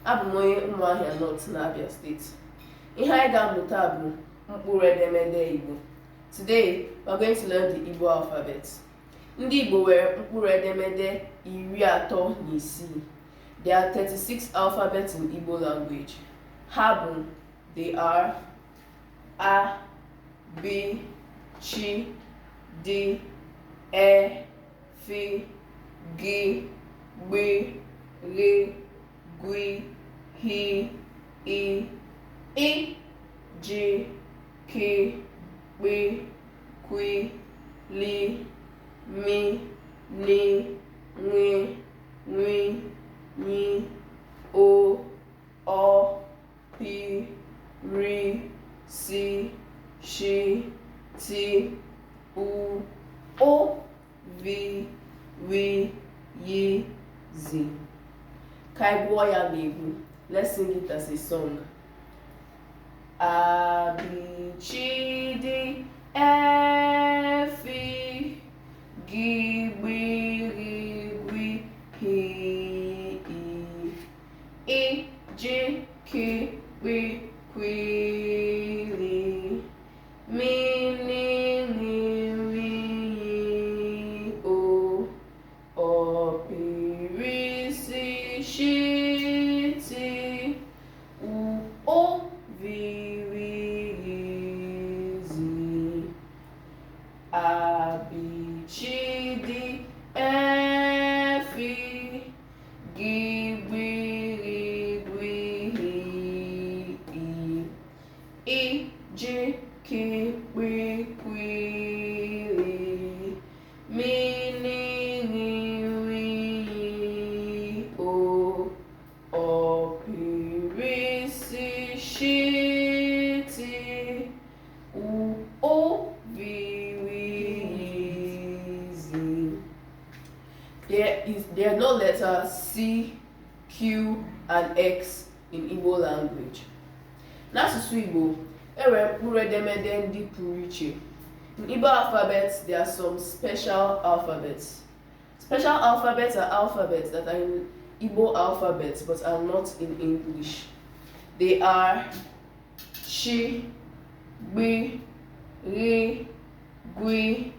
Abụ m onye Umuahia North n'Abia State. Ihe anyị ga-amụta bụ Mkpụrụedemede Igbo. Today, we are going to learn the Igbo alphabet. Ndị Igbo nwere mkpụrụedemede 36. There are 36 alphabets in Igbo language. Ha bụ: they are A, B, Ch, D, E, F, G, B, R, G, H, I, J, K, B, Q, L, M, N, N, O, P, R, C, Sh, T, U, O, V, W, Y, Z. Kai gụọ ya n'egwu. Let's sing it as a song. A, B, Ch, D, E, F, G, B, R, G, H, I, J, K, B, Q, L, M, N, O, P, R, C, Sh, T, U, O, V, W, Z. A, B, Ch, D, E, F, G, B, R, I, J, K, B, Q, L, M, N, O, P, R, C, Sh, T, U, O, V, W, Z. There are no letters C, Q, and X in Igbo language. N'asụsụ Igbo, enwere mkpụrụedemede ndị pụrụ iche. In Igbo alphabets, there are some special alphabets. Special alphabets are alphabets that are in Igbo alphabet but are not in English. They are Ch, B, R, G,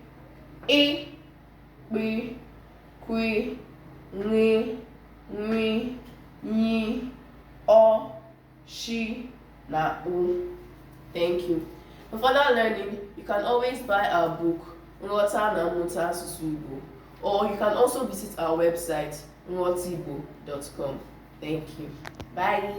E, B, Q, N, N, O, Sh, na U. Thank you. For further learning, you can always buy our book, nghotaigbo, or you can also visit our website, nghotaigbo.com. Thank you. Bye.